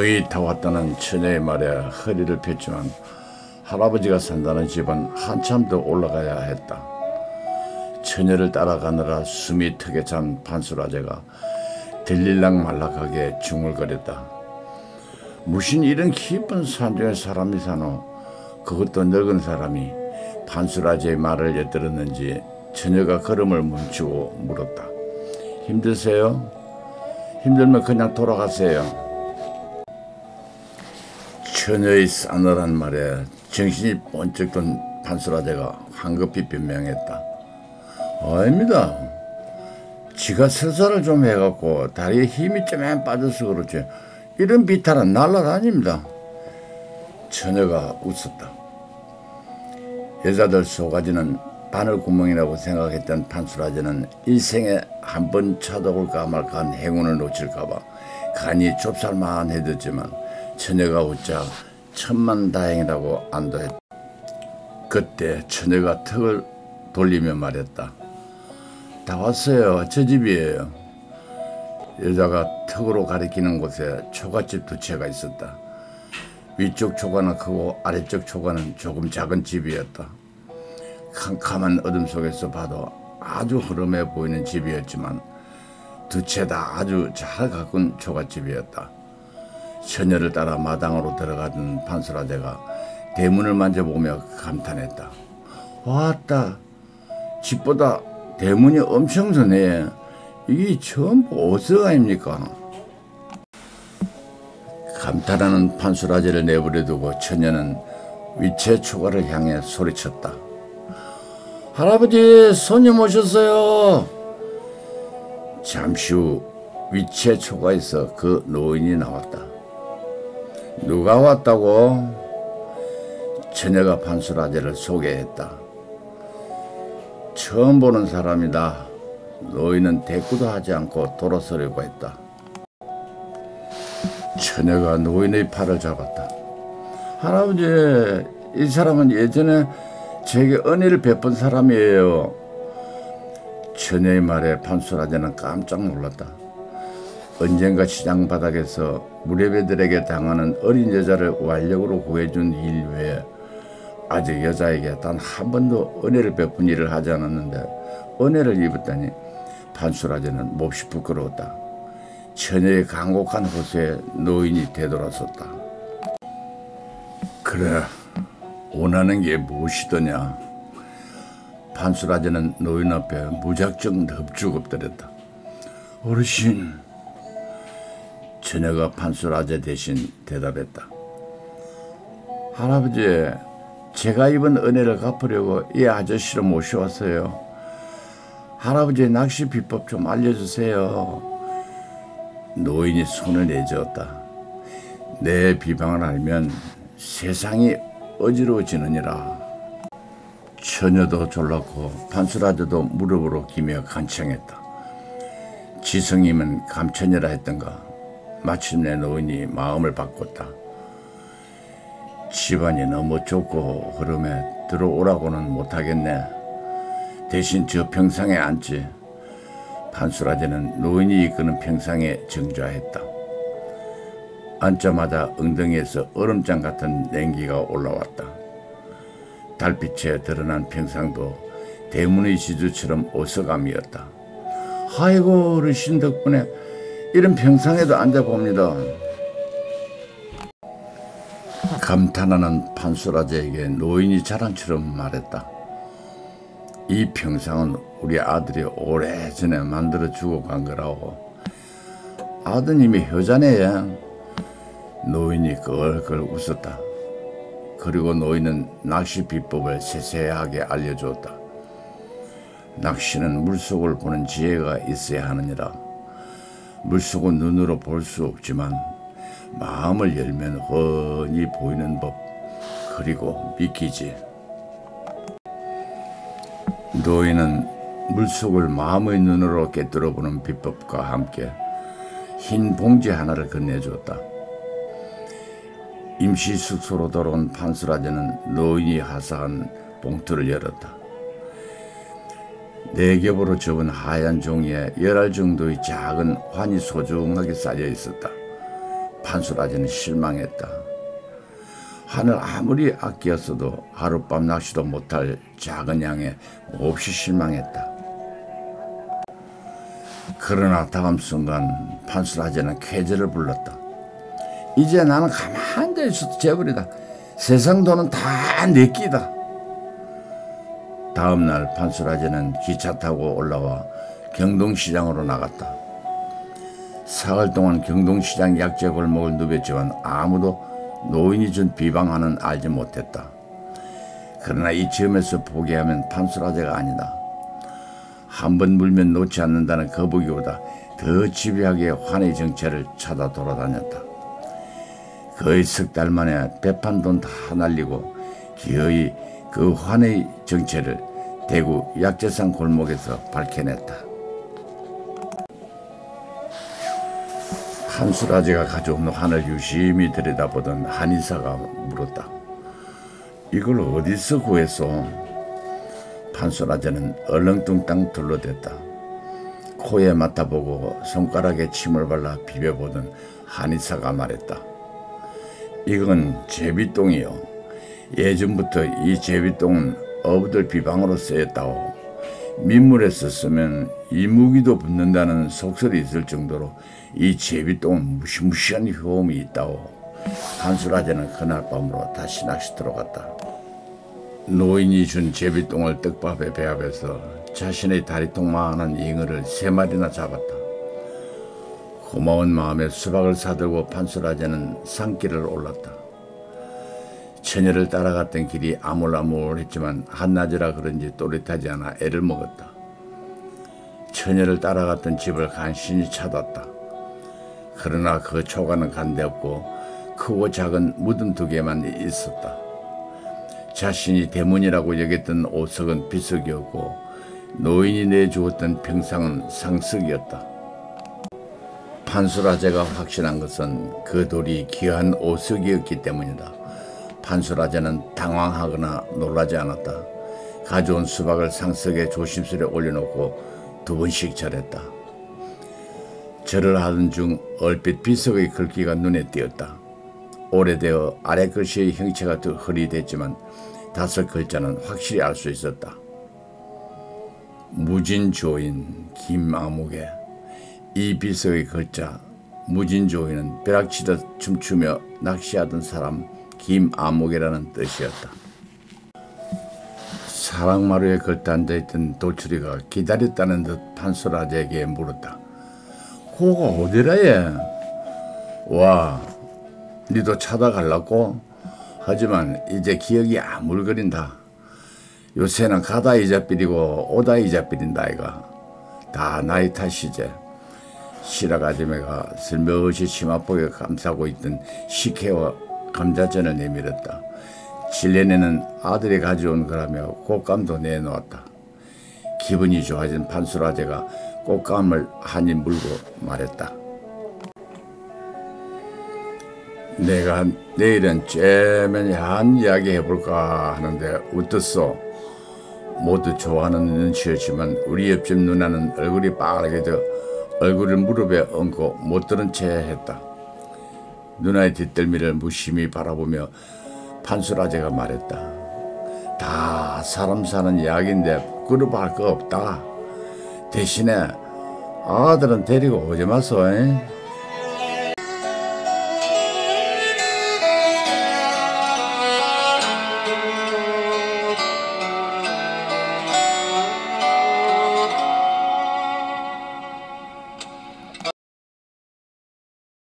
무더위 타왔다는 처녀의 말에 허리를 폈지만 할아버지가 산다는 집은 한참 더 올라가야 했다. 처녀를 따라가느라 숨이 턱에 찬 판수라제가 들릴락 말락하게 중얼거렸다. 무슨 이런 깊은 산중에 사람이 사노? 그것도 늙은 사람이. 판수라제의 말을 엿들었는지 처녀가 걸음을 멈추고 물었다. 힘드세요? 힘들면 그냥 돌아가세요. 처녀의 싸늘한 말에 정신이 번쩍 든 판수라제가 황급히 변명했다. 아닙니다. 지가 설사를 좀 해갖고 다리에 힘이 좀 빠져서 그렇지 이런 비탈은 날라다닙니다. 처녀가 웃었다. 여자들 속아지는 바늘구멍이라고 생각했던 판수라제는 일생에 한 번 찾아올까 말까한 행운을 놓칠까봐 간이 좁쌀만해졌지만 처녀가 웃자 천만다행이라고 안도했다. 그때 처녀가 턱을 돌리며 말했다. 다 왔어요. 저 집이에요. 여자가 턱으로 가리키는 곳에 초가집 두 채가 있었다. 위쪽 초가는 크고 아래쪽 초가는 조금 작은 집이었다. 캄캄한 어둠 속에서 봐도 아주 흐름해 보이는 집이었지만 두 채 다 아주 잘 가꾼 초가집이었다. 처녀를 따라 마당으로 들어가던 판수라제가 대문을 만져보며 감탄했다. 왔다. 집보다 대문이 엄청 전해. 이게 전부 어디서 아닙니까? 감탄하는 판수라제를 내버려 두고 처녀는 위채 초가를 향해 소리쳤다. 할아버지, 손님 오셨어요. 잠시 후 위채 초가에서 그 노인이 나왔다. 누가 왔다고? 처녀가 판수라제를 소개했다. 처음 보는 사람이다. 노인은 대꾸도 하지 않고 돌아서려고 했다. 처녀가 노인의 팔을 잡았다. 할아버지, 이 사람은 예전에 제게 은혜를 베푼 사람이에요. 처녀의 말에 판수라제는 깜짝 놀랐다. 언젠가 시장 바닥에서 무렵애들에게 당하는 어린 여자를 완력으로 구해준 일 외에 아직 여자에게 단 한 번도 은혜를 베푼 일을 하지 않았는데 은혜를 입었다니 판수라제는 몹시 부끄러웠다. 처녀의 간곡한 호소에 노인이 되돌아섰다. 그래, 원하는 게 무엇이더냐? 판수라제는 노인 앞에 무작정 넙죽 엎드렸다. 어르신. 처녀가 판수라제 대신 대답했다. 할아버지, 제가 입은 은혜를 갚으려고 이 아저씨를 모셔왔어요. 할아버지의 낚시 비법 좀 알려주세요. 노인이 손을 내저었다. 내 비방을 알면 세상이 어지러워지느니라. 처녀도 졸랐고 판수라제도 무릎으로 기며 간청했다. 지성이면 감천이라 했던가. 마침내 노인이 마음을 바꿨다. 집안이 너무 좁고 흐름에 들어오라고는 못하겠네. 대신 저 평상에 앉지. 판수라제는 노인이 이끄는 평상에 정좌했다. 앉자마자 엉덩이에서 얼음장 같은 냉기가 올라왔다. 달빛에 드러난 평상도 대문의 지주처럼 오석감이었다. 아이고, 어르신 덕분에 이런 평상에도 앉아봅니다. 감탄하는 판수라제에게 노인이 자랑처럼 말했다. 이 평상은 우리 아들이 오래전에 만들어주고 간 거라고. 아드님이 효자네요. 노인이 껄껄 웃었다. 그리고 노인은 낚시 비법을 세세하게 알려주었다. 낚시는 물속을 보는 지혜가 있어야 하느니라. 물속은 눈으로 볼 수 없지만 마음을 열면 훤히 보이는 법, 그리고 믿기지. 노인은 물속을 마음의 눈으로 꿰뚫어 보는 비법과 함께 흰 봉지 하나를 건네주었다. 임시 숙소로 돌아온 판수라제는 노인이 하사한 봉투를 열었다. 4겹으로 접은 하얀 종이에 10알 정도의 작은 환이 소중하게 쌓여 있었다. 판수라지는 실망했다. 하늘 아무리 아끼었어도 하룻밤 낚시도 못할 작은 양에 몹시 실망했다. 그러나 다음 순간 판수라지는 쾌재를 불렀다. 이제 나는 가만히 앉아있어도 재벌이다. 세상 돈은 다 내 끼다. 다음 날 판수라지는 기차 타고 올라와 경동시장으로 나갔다. 사흘 동안 경동시장 약재 골목을 누볐지만 아무도 노인이 준 비방하는 알지 못했다. 그러나 이 점에서 포기하면 판수라제가 아니다. 한 번 물면 놓지 않는다는 거북이보다 더 집요하게 환의 정체를 찾아 돌아다녔다. 거의 석 달 만에 배판돈 다 날리고 기어이 그 환의 정체를 대구 약재상 골목에서 밝혀냈다. 판수라제가 가져온 환을 유심히 들여다보던 한의사가 물었다. 이걸 어디서 구했소? 판수라제는 얼렁뚱땅 둘러댔다. 코에 맡아보고 손가락에 침을 발라 비벼보던 한의사가 말했다. 이건 제비똥이요. 예전부터 이 제비똥은 어부들 비방으로 쓰였다오. 민물에 썼으면 이무기도 붙는다는 속설이 있을 정도로 이 제비똥은 무시무시한 효험이 있다오. 판수라제는 그날 밤으로 다시 낚시터로 갔다. 노인이 준 제비똥을 떡밥에 배합해서 자신의 다리통만한 잉어를 3마리나 잡았다. 고마운 마음에 수박을 사들고 판수라제는 산길을 올랐다. 처녀를 따라갔던 길이 아물아물했지만 한낮이라 그런지 또렷하지 않아 애를 먹었다. 처녀를 따라갔던 집을 간신히 찾았다. 그러나 그 초가는 간데없고 크고 작은 무덤 2개만 있었다. 자신이 대문이라고 여겼던 오석은 비석이었고 노인이 내주었던 평상은 상석이었다. 판수라제가 확신한 것은 그 돌이 귀한 오석이었기 때문이다. 판수라제는 당황하거나 놀라지 않았다. 가져온 수박을 상석에 조심스레 올려놓고 2번씩 절했다. 절을 하던 중 얼핏 비석의 글귀가 눈에 띄었다. 오래되어 아래 글씨의 형체가 더 흐릿했지만 5글자는 확실히 알 수 있었다. 무진조인 김아무개. 이 비석의 글자 무진조인은 벼락치듯 춤추며 낚시하던 사람 김아무개라는 뜻이었다. 사랑마루에 걸터 앉아있던 도추리가 기다렸다는 듯 판수라제에게 물었다. 고가 어디라 얘? 와, 니도 찾아갈라고? 하지만 이제 기억이 아물거린다. 요새는 가다 잊어버리고 오다 잊어버린다 아이가. 다 나이 탓이지. 시락 아줌매가 슬며시 치맛보에 감싸고 있던 식혜와 감자전을 내밀었다. 실내에는 아들이 가져온 거라며 꽃감도 내놓았다. 기분이 좋아진 판수라제가 꽃감을 한 입 물고 말했다. 내가 내일은 쬐면 야한 이야기 해볼까 하는데 어떻소? 모두 좋아하는 눈치였지만 우리 옆집 누나는 얼굴이 빨개져 얼굴을 무릎에 얹고 못 들은 채 했다. 누나의 뒷덜미를 무심히 바라보며 판수라제가 말했다. 다 사람 사는 이야기인데 부끄러워할 거 없다. 대신에 아들은 데리고 오지 마소.